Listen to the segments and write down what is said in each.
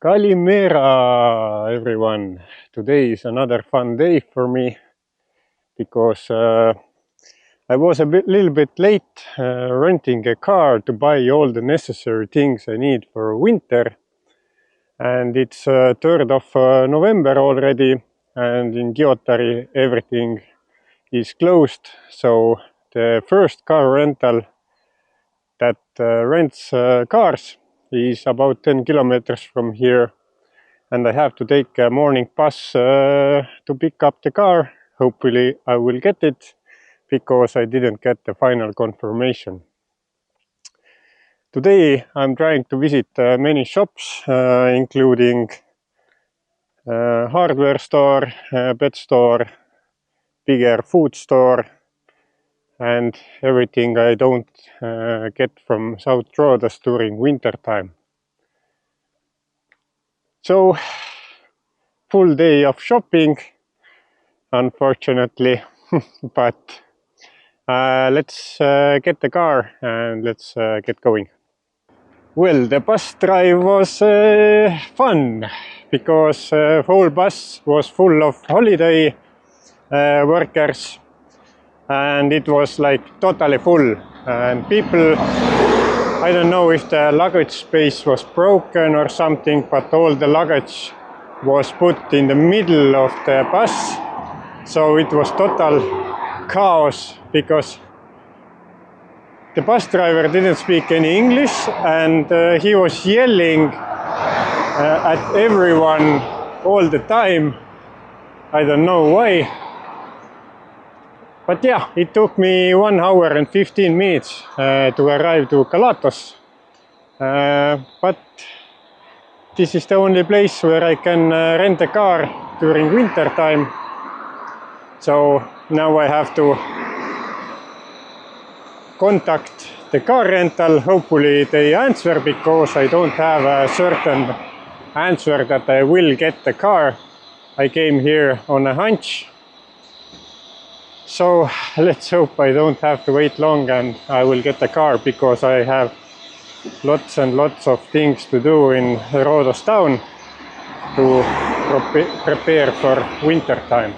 Kalimera, everyone. Today is another fun day for me because I was little bit late renting a car to buy all the necessary things I need for winter. And it's 3rd of November already, and in Gyotari everything is closed. So the first car rental that rents cars is about 10 kilometers from here. And I have to take a morning bus to pick up the car. Hopefully I will get it because I didn't get the final confirmation. Today I'm trying to visit many shops, including hardware store, pet store, bigger food store, and everything I don't get from South Rhodes during winter time. So, full day of shopping, unfortunately, but let's get the car and let's get going. Well, the bus drive was fun because whole bus was full of holiday workers, and it was like totally full, and people, I don't know if the luggage space was broken or something, but all the luggage was put in the middle of the bus, so it was total chaos because the bus driver didn't speak any English, and he was yelling at everyone all the time. I don't know why. But yeah, it took me 1 hour and 15 minutes to arrive to Kalatos. But this is the only place where I can rent a car during winter time. So now I have to contact the car rental. Hopefully they answer because I don't have a certain answer that I will get the car. I came here on a hunch. So let's hope I don't have to wait long and I will get the car, because I have lots and lots of things to do in Rhodes town to prepare for winter time.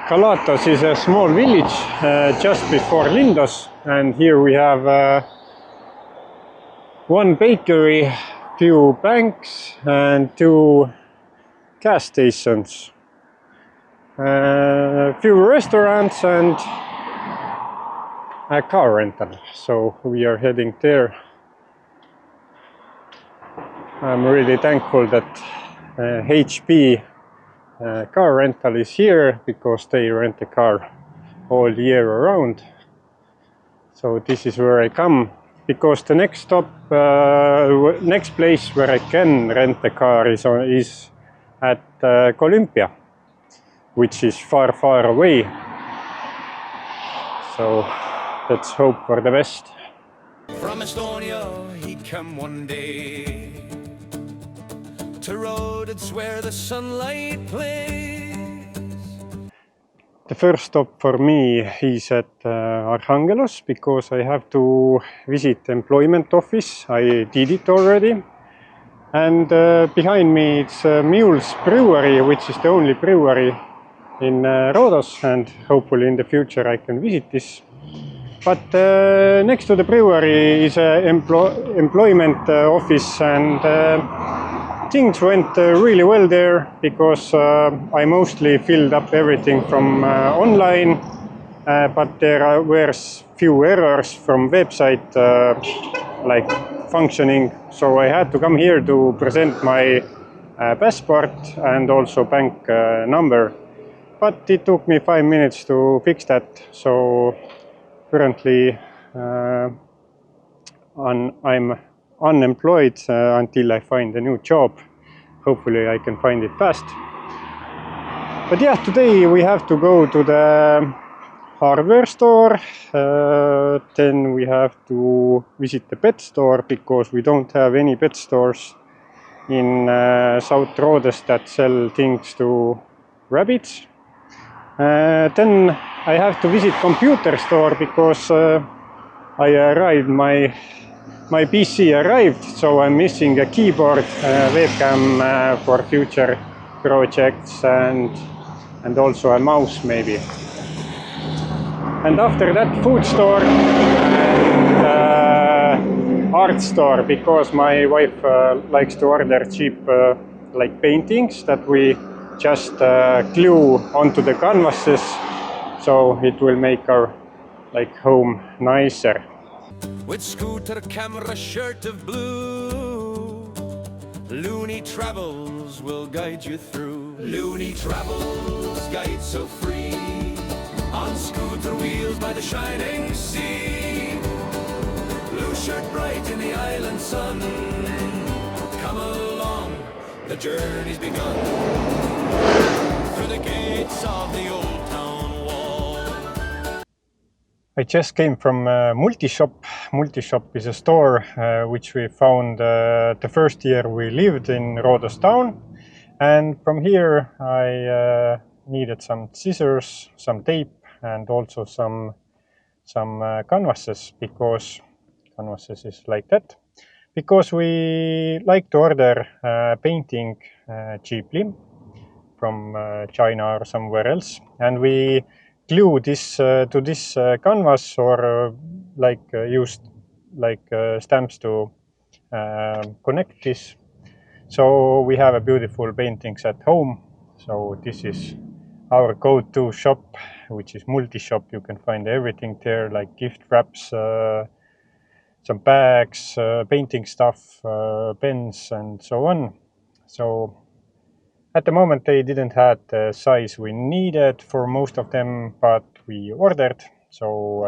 Kalatos is a small village just before Lindos, and here we have one bakery, few banks and 2 gas stations, a few restaurants and a car rental. So we are heading there. I'm really thankful that HP car rental is here because they rent a car all year around. So this is where I come, because the next stop, next place where I can rent a car is at Olympia, which is far, far away. So let's hope for the best. From Estonia he came one day to Rhodes where the sunlight plays. The first stop for me is at Arhangelos because I have to visit the employment office. I did it already. And behind me it's Mule's Brewery, which is the only brewery in Rhodes, and hopefully in the future I can visit this. But next to the brewery is an employment office, and things went really well there because I mostly filled up everything from online, but there were few errors from website like functioning, so I had to come here to present my passport and also bank number, but it took me 5 minutes to fix that. So currently I'm unemployed until I find a new job. Hopefully I can find it fast. But yeah, today we have to go to the hardware store, then we have to visit the pet store because we don't have any pet stores in South Rhodes that sell things to rabbits. Then I have to visit computer store because I arrived, my PC arrived, so I'm missing a keyboard, webcam for future projects, and also a mouse maybe. And after that, food store and art store, because my wife likes to order cheap like paintings that we just glue onto the canvases, so it will make our like home nicer. With scooter, camera, shirt of blue, Looney Travels will guide you through. Looney Travels, guide so free, on scooter wheels by the shining sea. Blue shirt bright in the island sun, come along, the journey's begun. Through the gates of the old town wall. I just came from Multishop. Multishop is a store which we found the first year we lived in Rhodos town. And from here I needed some scissors, some tape, and also some canvases, because canvases is like that. Because we like to order painting cheaply from China or somewhere else, and we glue this to this canvas, or used stamps to connect this. So we have a beautiful paintings at home. So this is our go-to shop, which is Multishop. You can find everything there, like gift wraps, some bags, painting stuff, pens, and so on. So at the moment they didn't have the size we needed for most of them, but we ordered. So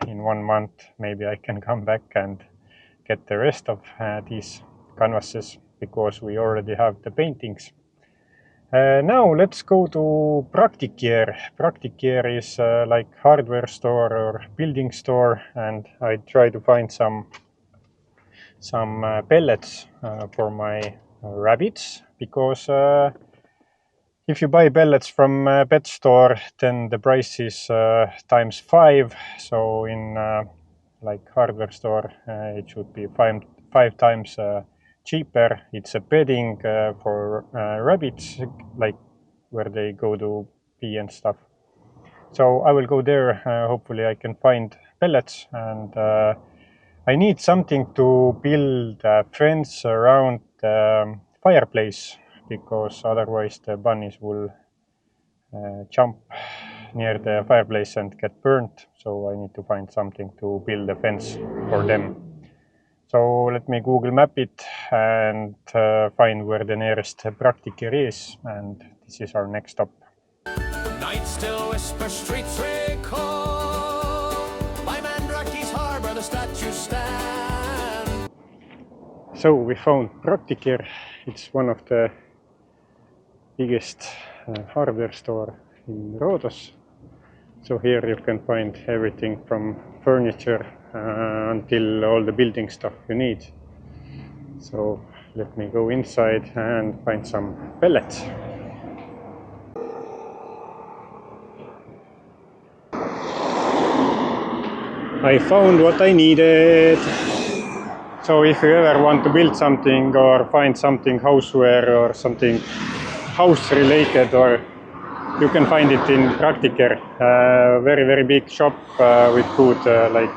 in 1 month maybe I can come back and get the rest of these canvases, because we already have the paintings. Now let's go to Praktiker. Praktiker is like hardware store or building store, and I try to find some pellets for my rabbits, because if you buy pellets from a pet store, then the price is ×5. So in like hardware store, it should be five times cheaper. It's a bedding for rabbits, like where they go to pee and stuff. So I will go there. Hopefully I can find pellets, and I need something to build a fence around the fireplace, because otherwise the bunnies will jump near the fireplace and get burnt. So I need to find something to build a fence for them. So let me Google map it and find where the nearest Praktiker is, and this is our next stop. Night still whisper, streets recall, by Mandrake's harbour the statues stand. So we found Praktiker. It's one of the biggest hardware store in Rhodos. So here you can find everything from furniture until all the building stuff you need. So let me go inside and find some pellets. I found what I needed. So if you ever want to build something or find something houseware or something house related, or you can find it in Praktiker. Very, very big shop with good like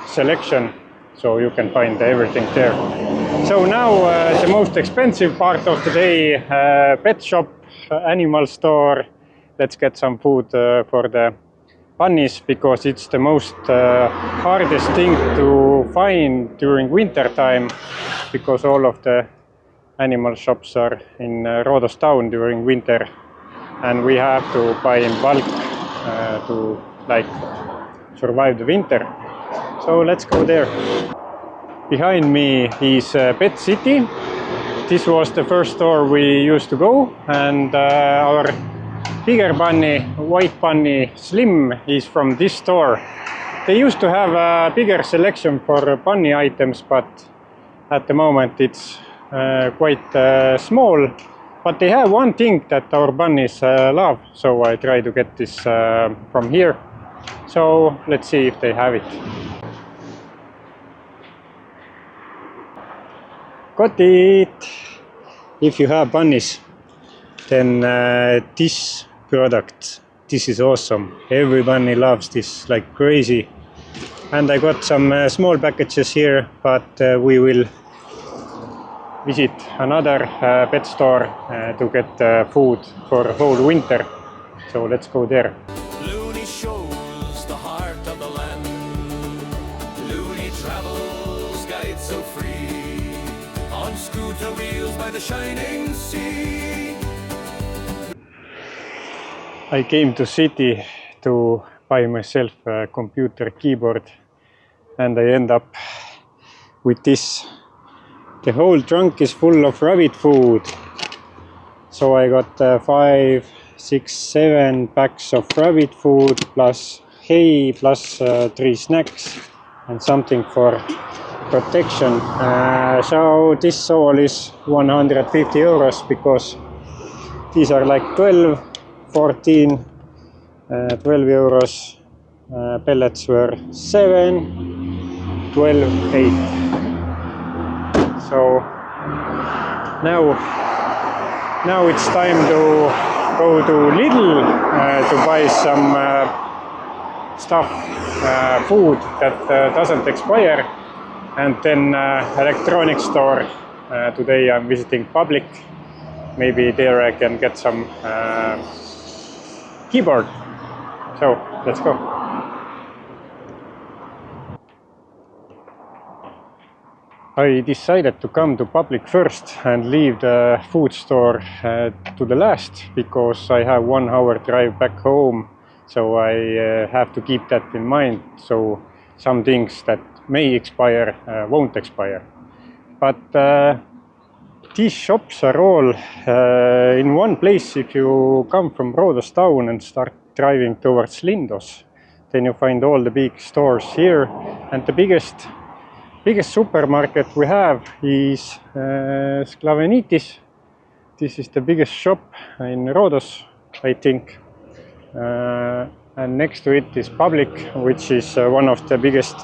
selection, so you can find everything there. So now the most expensive part of the day, pet shop, animal store. Let's get some food for the bunnies, because it's the most hardest thing to find during winter time, because all of the animal shops are in Rhodos town during winter, and we have to buy in bulk to like survive the winter. So let's go there. Behind me is Pet City. This was the first store we used to go, and our bigger bunny, white bunny Slim, is from this store. They used to have a bigger selection for bunny items, but at the moment it's quite small. But they have one thing that our bunnies love, so I try to get this from here. So let's see if they have it. Got it! If you have bunnies, then this product, this is awesome. Every bunny loves this like crazy. And I got some small packages here, but we will visit another pet store to get food for whole winter. So let's go there. Looney shows the heart of the land. Looney travels, guide so free. On scooter wheels by the shining sea. I came to city to buy myself a computer keyboard, and I end up with this. The whole trunk is full of rabbit food. So I got 5, 6, 7 packs of rabbit food, plus hay, plus 3 snacks and something for protection. So this all is 150 euros because these are like 12, 14, 12 euros. Pellets were 7, 12, 8. So now it's time to go to Lidl to buy some stuff, food that doesn't expire, and then electronics store. Today I'm visiting Public. Maybe there I can get some keyboard. So let's go. I decided to come to Public first and leave the food store to the last because I have 1 hour drive back home, so I have to keep that in mind. So some things that may expire won't expire. But these shops are all in one place. If you come from Roodos town and start driving towards Lindos, then you find all the big stores here, and the biggest supermarket we have is Sklavenitis. This is the biggest shop in Roodos, I think. And next to it is Public, which is one of the biggest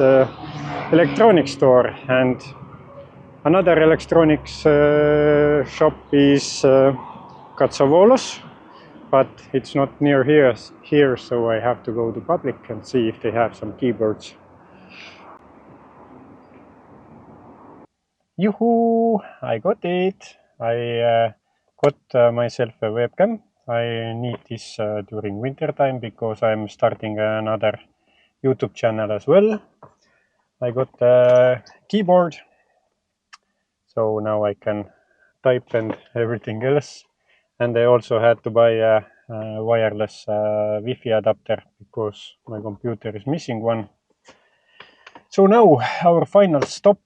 electronics store. And another electronics shop is Katsavolos, but it's not near here, so I have to go to Public and see if they have some keyboards. Yoo-hoo! I got it! I got myself a webcam. I need this during winter time because I'm starting another YouTube channel as well. I got a keyboard, so now I can type and everything else. And I also had to buy a wireless Wi-Fi adapter because my computer is missing one. So now our final stop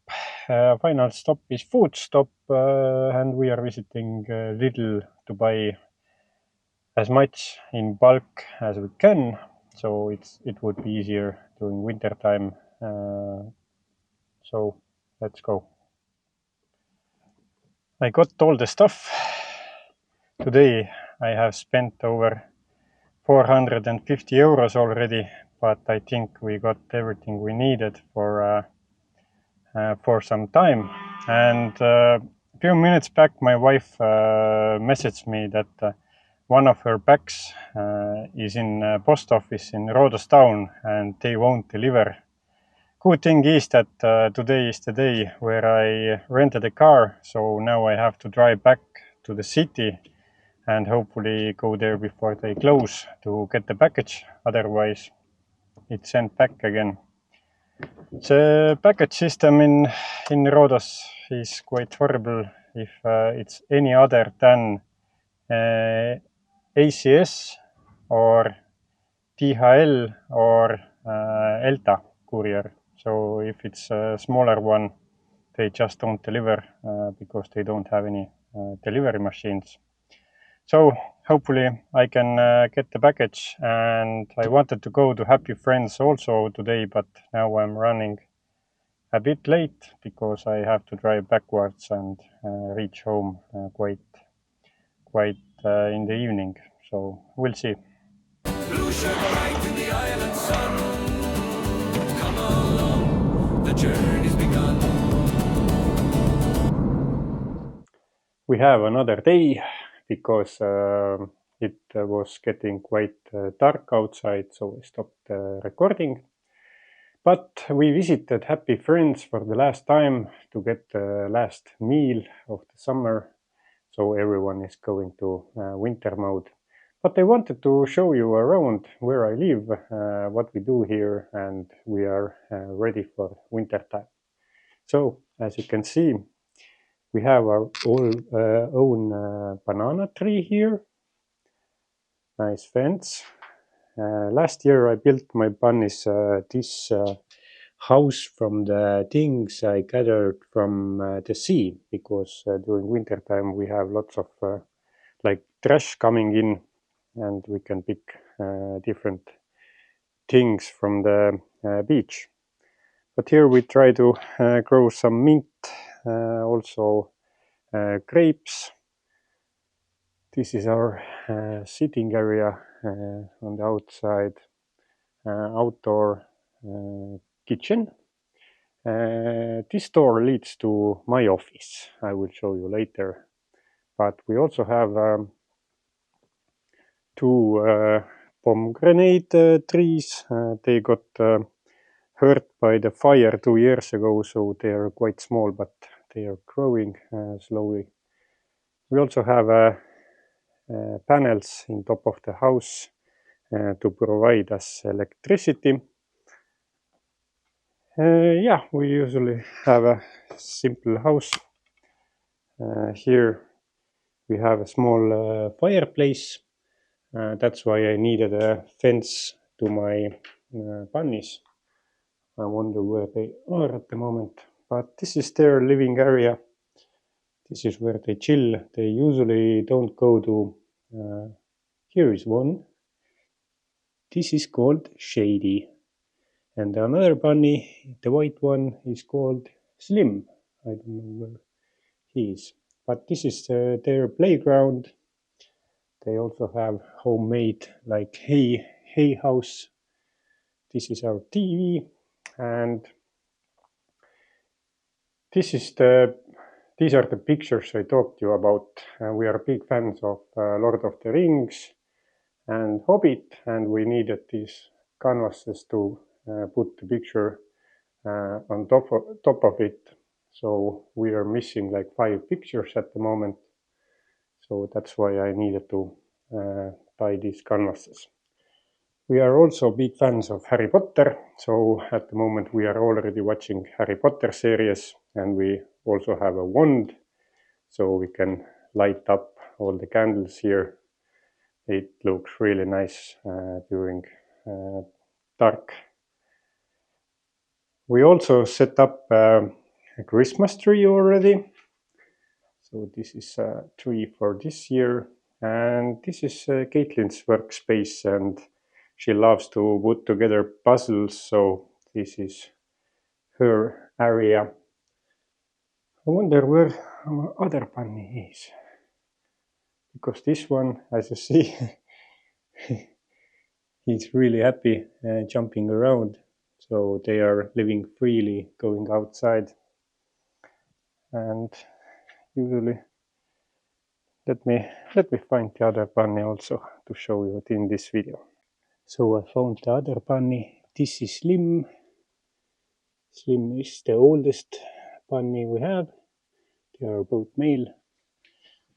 is food stop, and we are visiting Lidl to buy as much in bulk as we can, so it would be easier during winter time. So let's go. I got all the stuff. Today I have spent over 450 euros already, but I think we got everything we needed for some time. And a few minutes back my wife messaged me that one of her packs is in post office in Roodos town and they won't deliver. Good thing is that today is the day where I rented a car, so now I have to drive back to the city and hopefully go there before they close to get the package. Otherwise it's sent back again. The package system in Roodos is quite horrible if it's any other than ACS or DHL or Elta courier. So if it's a smaller one, they just don't deliver because they don't have any delivery machines. So hopefully I can get the package, and I wanted to go to Happy Friends also today, but now I'm running a bit late because I have to drive backwards and reach home quite quite in the evening, so we'll see. Blue shirt bright in the island sun. Come along, the journey's begun. We have another day because it was getting quite dark outside, so I stopped recording. But we visited Happy Friends for the last time to get the last meal of the summer, so everyone is going to winter mode. But I wanted to show you around where I live, what we do here, and we are ready for winter time. So, as you can see, we have our own banana tree here. Nice fence. Last year I built my bunnies this house from the things I gathered from the sea, because during winter time we have lots of like trash coming in, and we can pick different things from the beach. But here we try to grow some mint, also grapes. This is our sitting area on the outside, outdoor kitchen. This door leads to my office. I will show you later. But we also have two pomegranate trees. They got hurt by the fire 2 years ago, so they are quite small, but they are growing slowly. We also have panels in top of the house to provide us electricity. Yeah, we usually have a simple house. Here we have a small fireplace. That's why I needed a fence to my bunnies. I wonder where they are at the moment. But this is their living area. This is where they chill. They usually don't go to... here is one. This is called Shady. And another bunny, the white one, is called Slim. I don't know where he is. But this is their playground. They also have homemade like hay house. This is our TV, and these are the pictures I talked to you about. We are big fans of Lord of the Rings and Hobbit, and we needed these canvases to put the picture on top of it. So we are missing like 5 pictures at the moment. So that's why I needed to buy these canvases. We are also big fans of Harry Potter, so at the moment we are already watching Harry Potter series, and we also have a wand, so we can light up all the candles here. It looks really nice during dark. We also set up a Christmas tree already. So this is a tree for this year, and this is Caitlin's workspace, and she loves to put together puzzles, so this is her area. I wonder where our other bunny is, because this one, as you see, he's really happy jumping around, so they are living freely, going outside. And usually, let me find the other bunny also to show you it in this video. So I found the other bunny. This is Slim. Slim is the oldest bunny we have. They are both male.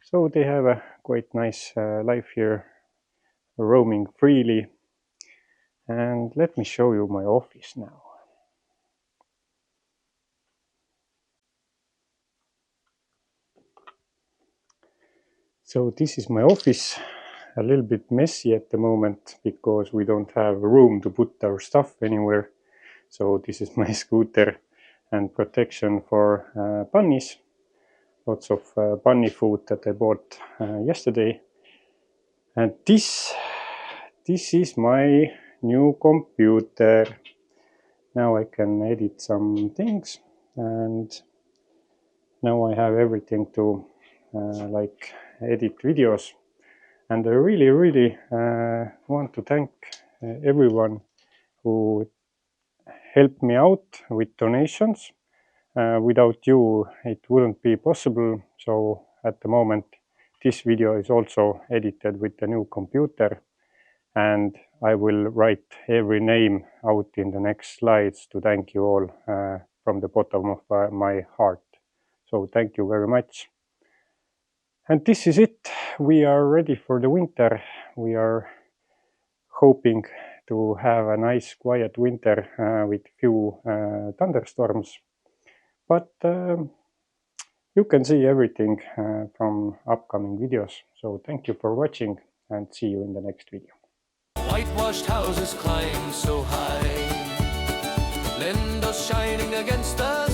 So they have a quite nice life here, roaming freely. And let me show you my office now. So this is my office. A little bit messy at the moment because we don't have room to put our stuff anywhere. So this is my scooter and protection for bunnies. Lots of bunny food that I bought yesterday. And this is my new computer. Now I can edit some things, and now I have everything to like edit videos. And I really want to thank everyone who helped me out with donations. Without you, it wouldn't be possible. So at the moment, this video is also edited with the new computer, and I will write every name out in the next slides to thank you all from the bottom of my heart. So thank you very much. And this is it. We are ready for the winter. We are hoping to have a nice quiet winter with few thunderstorms. But you can see everything from upcoming videos. So thank you for watching and see you in the next video. Whitewashed houses climb so high, windows shining against the